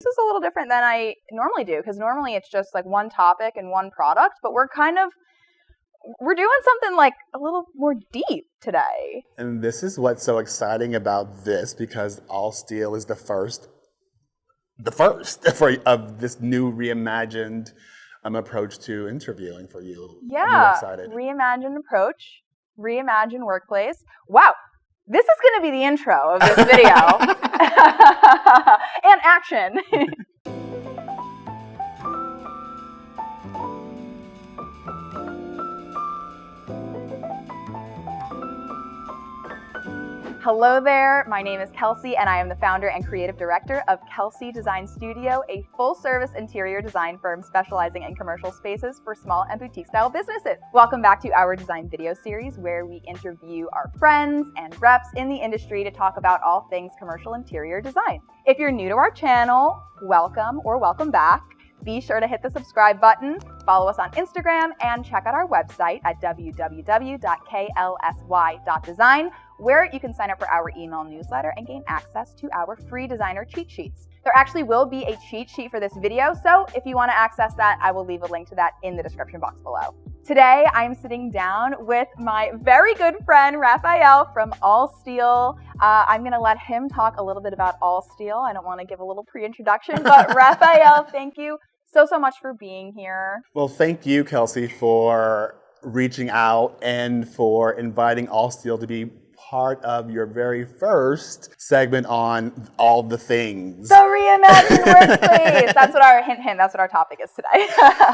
this is a little different than I normally do, because normally it's just like one topic and one product, but we're doing something like a little more deep today. And this is what's so exciting about this, because Allsteel is the first of this new reimagined approach to interviewing for you. Yeah, I'm really excited. Reimagined approach, Reimagined Workplace. Wow, this is going to be the intro of this video. And action. Hello there, my name is KLSY and I am the founder and creative director of KLSY Design Studio, a full-service interior design firm specializing in commercial spaces for small and boutique-style businesses. Welcome back to our design video series where we interview our friends and reps in the industry to talk about all things commercial interior design. If you're new to our channel, welcome or welcome back. Be sure to hit the subscribe button, follow us on Instagram, and check out our website at www.klsy.design, where you can sign up for our email newsletter and gain access to our free designer cheat sheets. There actually will be a cheat sheet for this video, so if you want to access that, I will leave a link to that in the description box below. Today, I'm sitting down with my very good friend, Raphael from Allsteel. I'm going to let him talk a little bit about Allsteel. I don't want to give a little pre-introduction, but Raphael, thank you so much for being here. Well, thank you, KLSY, for reaching out and for inviting Allsteel to be part of your very first segment on all the things. The Reimagined Workplace. That's what our that's what our topic is today.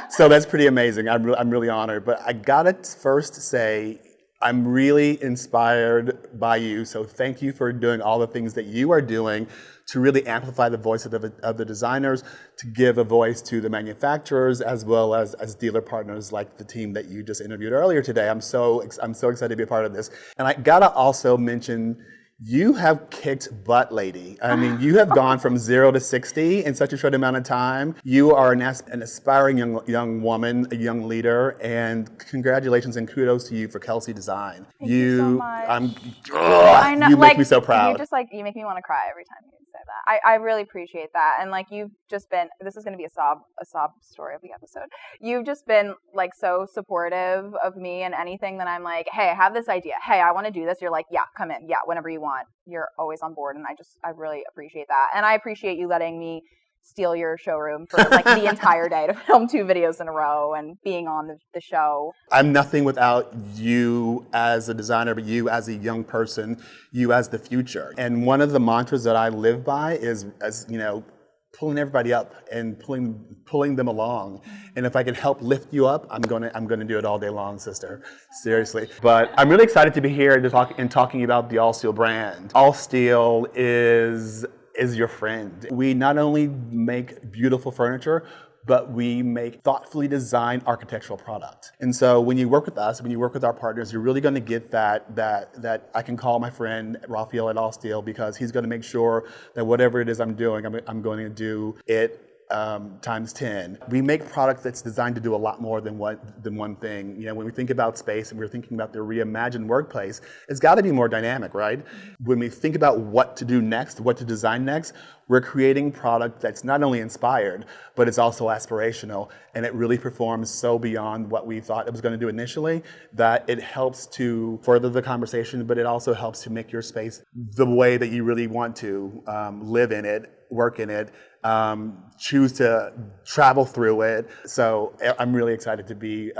So that's pretty amazing. I'm really honored. But I gotta first say, I'm really inspired by you. So thank you for doing all the things that you are doing to really amplify the voice of the designers, to give a voice to the manufacturers, as well as dealer partners like the team that you just interviewed earlier today. I'm so excited to be a part of this. And I gotta also mention, you have kicked butt, lady. I mean, you have gone from 0 to 60 in such a short amount of time. You are an aspiring young woman, a young leader, and congratulations and kudos to you for KLSY Design. Thank you so much. I know, you make me so proud. You make me want to cry every time you say that. I really appreciate that. And like, you've just been, this is going to be a sob story of the episode. You've just been like so supportive of me and anything that I'm like, hey, I have this idea. Hey, I want to do this. You're like, yeah, come in. Yeah, whenever you want. You're always on board. And I really appreciate that. And I appreciate you letting me steal your showroom for like the entire day to film 2 videos in a row and being on the show. I'm nothing without you as a designer, but you as a young person, you as the future. And one of the mantras that I live by is, as you know, pulling everybody up and pulling them along. And if I can help lift you up, I'm gonna do it all day long, sister. Seriously. But I'm really excited to be here to talking about the Allsteel brand. Allsteel is your friend. We not only make beautiful furniture, but we make thoughtfully designed architectural product. And so when you work with us, when you work with our partners, you're really gonna get that I can call my friend Raphael at Allsteel, because he's gonna make sure that whatever it is I'm doing, I'm going to do it times 10. We make product that's designed to do a lot more than one thing. You know, when we think about space and we're thinking about the reimagined workplace, it's got to be more dynamic, right? When we think about what to do next, what to design next, we're creating product that's not only inspired, but it's also aspirational, and it really performs so beyond what we thought it was going to do initially, that it helps to further the conversation, but it also helps to make your space the way that you really want to live in it, work in it, choose to travel through it. So I'm really excited to be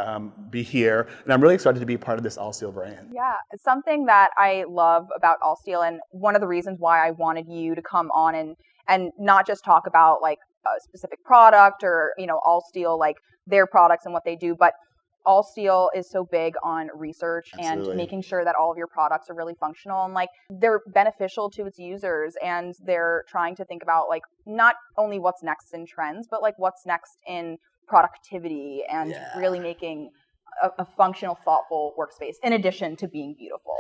here, and I'm really excited to be part of this Allsteel brand. Yeah, it's something that I love about Allsteel, and one of the reasons why I wanted you to come on and not just talk about like a specific product or, you know, Allsteel, like their products and what they do, but Allsteel is so big on research Absolutely. And making sure that all of your products are really functional and like they're beneficial to its users, and they're trying to think about like not only what's next in trends, but like what's next in productivity and really making a functional, thoughtful workspace in addition to being beautiful.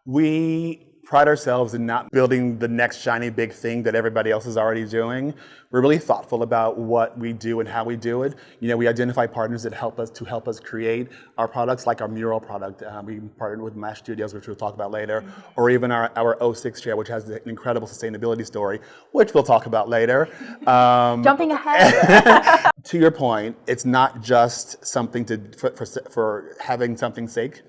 We pride ourselves in not building the next shiny big thing that everybody else is already doing. We're really thoughtful about what we do and how we do it. We identify partners that help us create our products, like our mural product. We partnered with Mesh Studios, which we'll talk about later, or even our O6 chair, which has an incredible sustainability story, which we'll talk about later. Jumping ahead. To your point, it's not just something for having something's sake.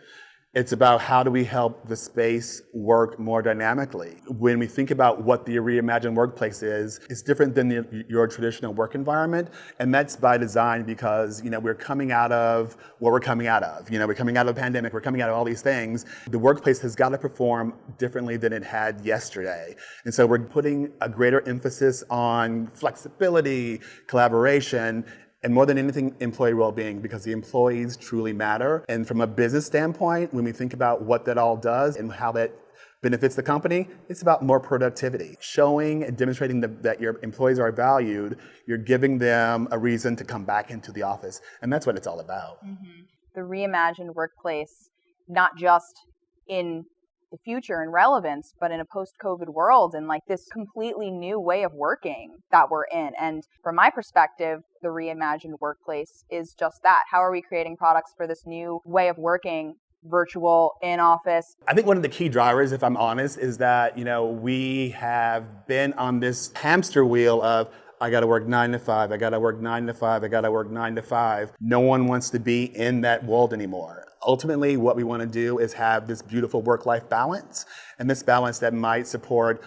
It's about how do we help the space work more dynamically. When we think about what the reimagined workplace is, it's different than your traditional work environment, and that's by design because we're coming out of what we're coming out of. We're coming out of a pandemic, we're coming out of all these things. The workplace has got to perform differently than it had yesterday. And so we're putting a greater emphasis on flexibility, collaboration, and more than anything, employee well-being, because the employees truly matter. And from a business standpoint, when we think about what that all does and how that benefits the company, it's about more productivity. Showing and demonstrating that your employees are valued, you're giving them a reason to come back into the office. And that's what it's all about. Mm-hmm. The reimagined workplace, not just in the future and relevance, but in a post-COVID world and like this completely new way of working that we're in. And from my perspective, the reimagined workplace is just that. How are we creating products for this new way of working, virtual, in office? I think one of the key drivers, if I'm honest, is that, we have been on this hamster wheel of I got to work 9 to 5, I got to work 9 to 5, I got to work 9 to 5. No one wants to be in that world anymore. Ultimately, what we want to do is have this beautiful work-life balance, and this balance that might support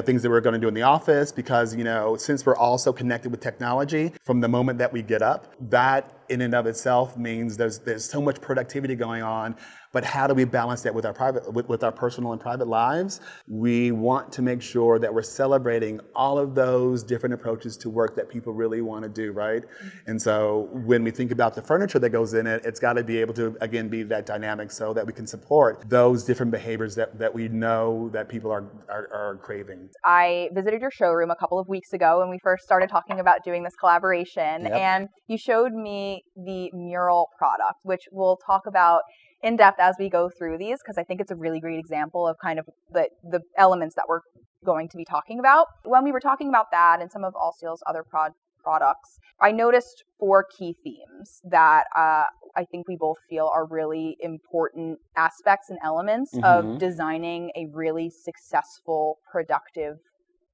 things that we're going to do in the office, because, since we're all so connected with technology, from the moment that we get up, that in and of itself means there's so much productivity going on. But how do we balance that with our personal and private lives? We want to make sure that we're celebrating all of those different approaches to work that people really want to do, right? And so when we think about the furniture that goes in it, it's got to be able to, again, be that dynamic so that we can support those different behaviors that we know that people are craving. I visited your showroom a couple of weeks ago when we first started talking about doing this collaboration, Yep. And you showed me the mural product, which we'll talk about in depth as we go through these, because I think it's a really great example of kind of the elements that we're going to be talking about. When we were talking about that and some of Allsteel's other products, I noticed 4 key themes that I think we both feel are really important aspects and elements of designing a really successful, productive,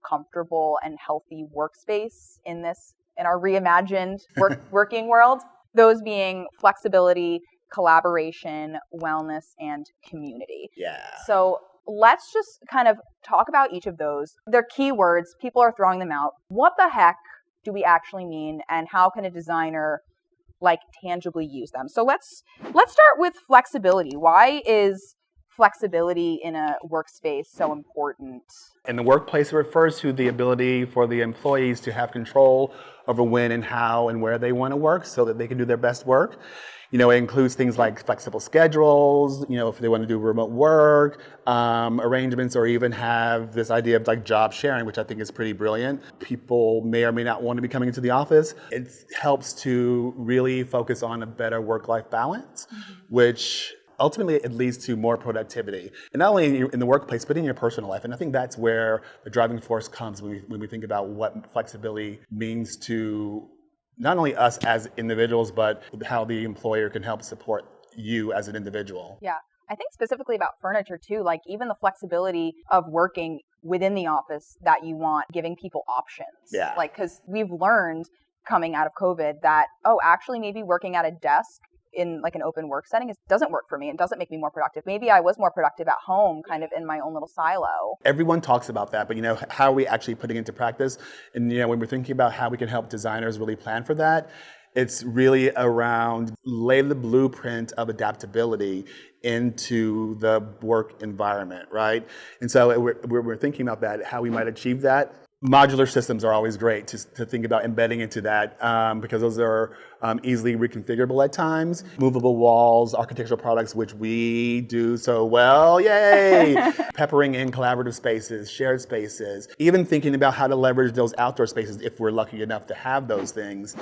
comfortable, and healthy workspace in our reimagined working world. Those being flexibility, collaboration, wellness, and community. Yeah. So let's just kind of talk about each of those. They're keywords. People are throwing them out. What the heck do we actually mean, and how can a designer tangibly use them? So let's start with flexibility. Why is flexibility in a workspace so important? In the workplace, it refers to the ability for the employees to have control over when and how and where they want to work so that they can do their best work. It includes things like flexible schedules, if they want to do remote work, arrangements, or even have this idea of job sharing, which I think is pretty brilliant. People may or may not want to be coming into the office. It helps to really focus on a better work-life balance, which ultimately it leads to more productivity. And not only in the workplace, but in your personal life. And I think that's where the driving force comes when we think about what flexibility means to not only us as individuals, but how the employer can help support you as an individual. Yeah. I think specifically about furniture too, even the flexibility of working within the office that you want, giving people options. Yeah. Because we've learned coming out of COVID that, actually maybe working at a desk in an open work setting doesn't work for me and doesn't make me more productive. Maybe I was more productive at home, kind of in my own little silo. Everyone talks about that, but how are we actually putting it into practice? And when we're thinking about how we can help designers really plan for that, it's really around lay the blueprint of adaptability into the work environment, right? And so we're thinking about that, how we might achieve that. Modular systems are always great to think about embedding into that because those are easily reconfigurable at times. Movable walls, architectural products, which we do so well, yay! Peppering in collaborative spaces, shared spaces, even thinking about how to leverage those outdoor spaces if we're lucky enough to have those things.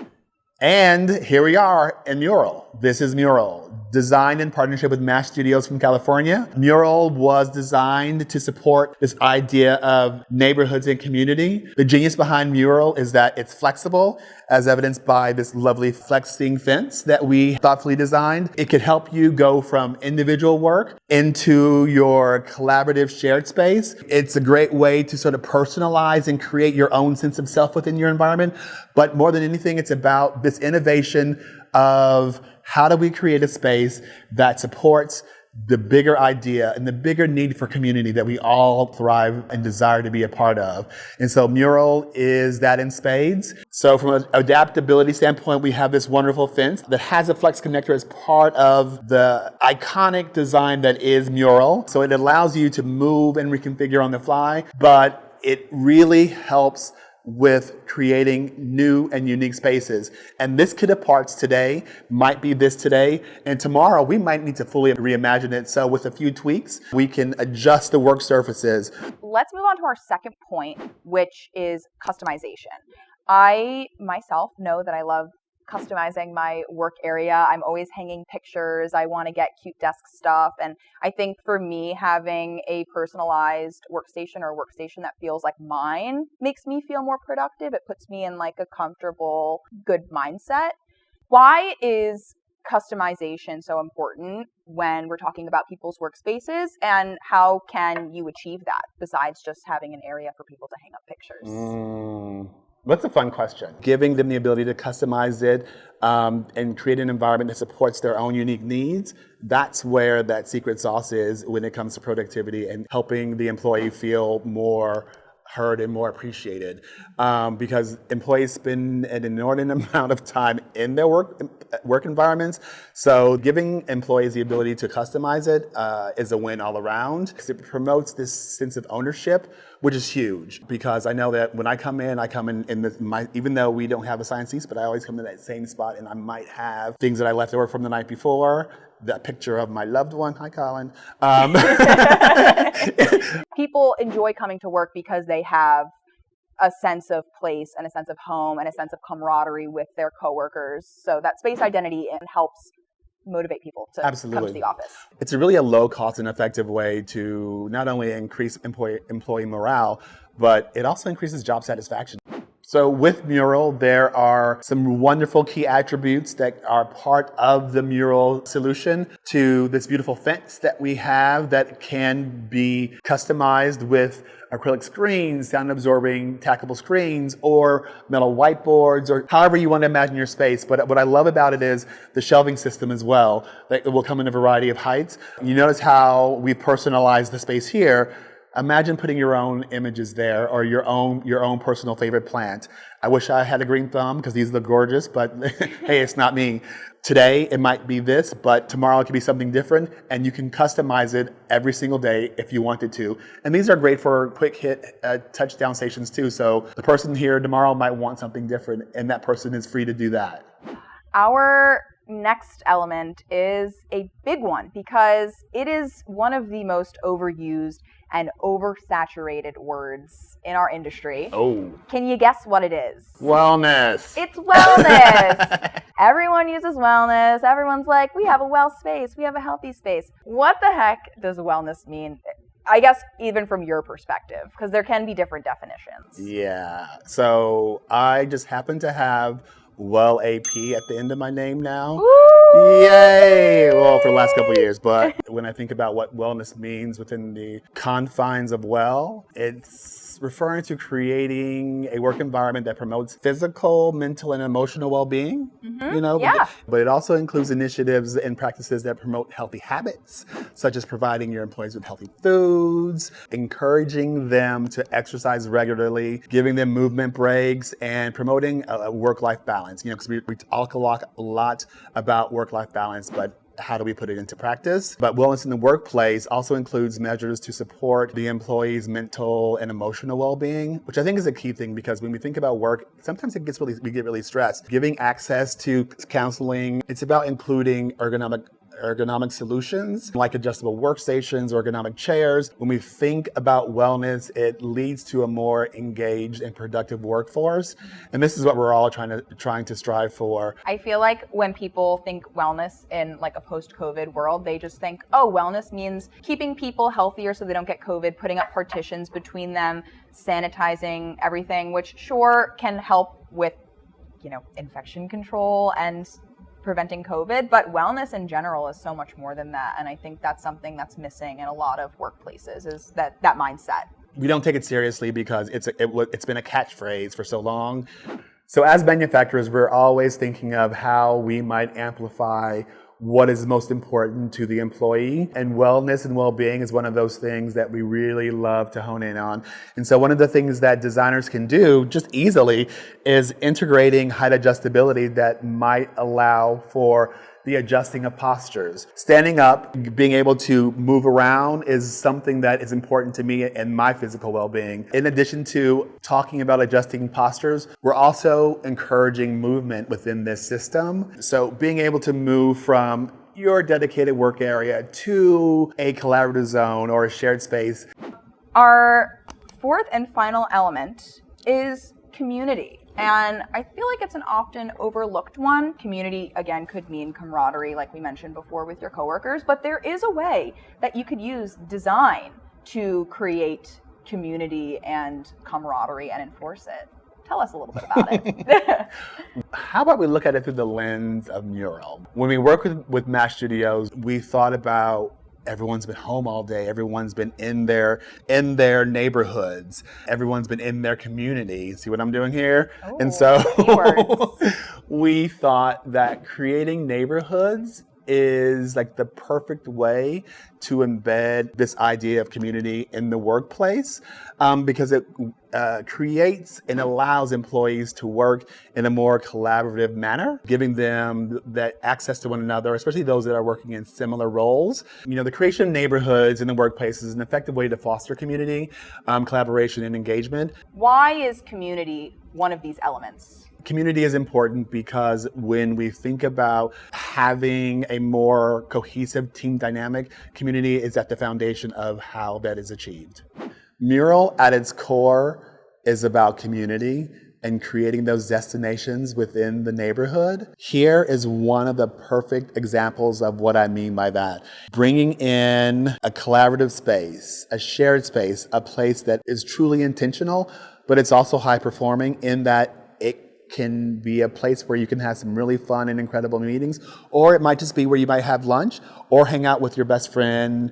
And here we are in Mural. This is Mural, designed in partnership with Mash Studios from California. Mural was designed to support this idea of neighborhoods and community. The genius behind Mural is that it's flexible, as evidenced by this lovely flexing fence that we thoughtfully designed. It could help you go from individual work into your collaborative shared space. It's a great way to sort of personalize and create your own sense of self within your environment. But more than anything, it's about this innovation of how do we create a space that supports the bigger idea and the bigger need for community that we all thrive and desire to be a part of. And so Mural is that in spades. So from an adaptability standpoint, we have this wonderful fence that has a flex connector as part of the iconic design that is Mural. So it allows you to move and reconfigure on the fly, but it really helps with creating new and unique spaces. And this kit of parts today might be this today, and tomorrow we might need to fully reimagine it. So with a few tweaks, we can adjust the work surfaces. Let's move on to our second point, which is customization. I myself know that I love customizing my work area. I'm always hanging pictures. I want to get cute desk stuff. And I think for me, having a personalized workstation or a workstation that feels like mine makes me feel more productive. It puts me in like a comfortable, good mindset. Why is customization so important when we're talking about people's workspaces, and how can you achieve that besides just having an area for people to hang up pictures? That's a fun question. Giving them the ability to customize it and create an environment that supports their own unique needs, that's where that secret sauce is when it comes to productivity and helping the employee feel more heard and more appreciated, because employees spend an inordinate amount of time in their work environments. So giving employees the ability to customize it is a win all around, because it promotes this sense of ownership, which is huge. Because I know that when I come in even though we don't have assigned seats, but I always come to that same spot, and I might have things that I left over from the night before. That picture of my loved one. Hi, Colin. People enjoy coming to work because they have a sense of place and a sense of home and a sense of camaraderie with their coworkers. So that space identity helps motivate people to come to the office. It's really a low cost and effective way to not only increase employee morale, but it also increases job satisfaction. So with Mural, there are some wonderful key attributes that are part of the Mural solution to this beautiful fence that we have that can be customized with acrylic screens, sound-absorbing tackable screens, or metal whiteboards, or however you want to imagine your space. But what I love about it is the shelving system as well. That will come in a variety of heights. You notice how we personalize the space here. Imagine putting your own images there, or your own personal favorite plant. I wish I had a green thumb because these look gorgeous, but hey, it's not me. Today it might be this, but tomorrow it could be something different, and you can customize it every single day if you wanted to. And these are great for quick hit touchdown stations too. So the person here tomorrow might want something different, and that person is free to do that. Our next element is a big one because it is one of the most overused and oversaturated words in our industry. Oh. Can you guess what it is? Wellness. It's wellness. Everyone uses wellness. Everyone's like, we have a well space. We have a healthy space. What the heck does wellness mean? I guess even from your perspective, because there can be different definitions. Yeah. So I just happen to have Well AP at the end of my name now. Woo! Yay! Well, for the last couple of years. But when I think about what wellness means within the confines of well, it's referring to creating a work environment that promotes physical, mental, and emotional well-being. Yeah. But it also includes initiatives and practices that promote healthy habits, such as providing your employees with healthy foods, encouraging them to exercise regularly, giving them movement breaks, and promoting a work-life balance. Because we talk a lot about work-life balance, but how do we put it into practice? But wellness in the workplace also includes measures to support the employee's mental and emotional well-being, which I think is a key thing, because when we think about work, sometimes we get really stressed. Giving access to counseling, it's about including ergonomic solutions like adjustable workstations, ergonomic chairs. When we think about wellness, it leads to a more engaged and productive workforce. And this is what we're all trying to strive for. I feel like when people think wellness in like a post-COVID world, they just think, oh, wellness means keeping people healthier so they don't get COVID, putting up partitions between them, sanitizing everything, which sure can help with, infection control and preventing COVID, but wellness in general is so much more than that. And I think that's something that's missing in a lot of workplaces, is that mindset. We don't take it seriously because it's been a catchphrase for so long. So as manufacturers, we're always thinking of how we might amplify what is most important to the employee. And wellness and well-being is one of those things that we really love to hone in on. And so one of the things that designers can do just easily is integrating height adjustability that might allow for the adjusting of postures. Standing up, being able to move around is something that is important to me and my physical well-being. In addition to talking about adjusting postures, we're also encouraging movement within this system. So being able to move from your dedicated work area to a collaborative zone or a shared space. Our fourth and final element is community. And I feel like it's an often overlooked one. Community, again, could mean camaraderie, like we mentioned before, with your coworkers, but there is a way that you could use design to create community and camaraderie and enforce it. Tell us a little bit about it. How about we look at it through the lens of mural? When we work with Mash Studios, we thought about everyone's been home all day. Everyone's been in their neighborhoods. Everyone's been in their community. See what I'm doing here? Ooh, and so keywords. We thought that creating neighborhoods is like the perfect way to embed this idea of community in the workplace, because it creates and allows employees to work in a more collaborative manner, giving them that access to one another, especially those that are working in similar roles. The creation of neighborhoods in the workplace is an effective way to foster community, collaboration, and engagement. Why is community one of these elements? Community is important because when we think about having a more cohesive team dynamic, community is at the foundation of how that is achieved. Mural at its core is about community and creating those destinations within the neighborhood. Here is one of the perfect examples of what I mean by that. Bringing in a collaborative space, a shared space, a place that is truly intentional, but it's also high performing in that it can be a place where you can have some really fun and incredible meetings, or it might just be where you might have lunch or hang out with your best friend.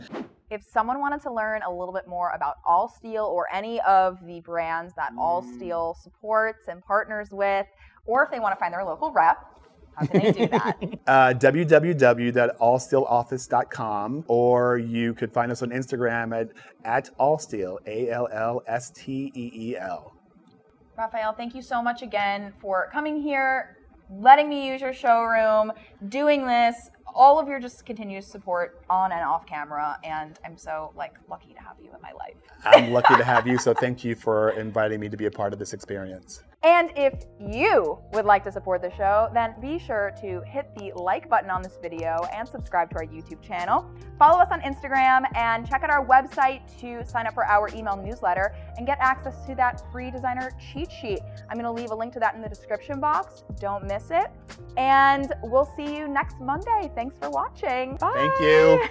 If someone wanted to learn a little bit more about Allsteel or any of the brands that Allsteel supports and partners with, or if they want to find their local rep, how can they do that? www.allsteeloffice.com, or you could find us on Instagram at Allsteel, ALLSTEEL. Raphael, thank you so much again for coming here, letting me use your showroom, doing this, all of your just continuous support on and off camera, and I'm so lucky to have you in my life. I'm lucky to have you, so thank you for inviting me to be a part of this experience. And if you would like to support the show, then be sure to hit the like button on this video and subscribe to our YouTube channel. Follow us on Instagram and check out our website to sign up for our email newsletter and get access to that free designer cheat sheet. I'm going to leave a link to that in the description box. Don't miss it. And we'll see you next Monday. Thanks for watching. Bye. Thank you.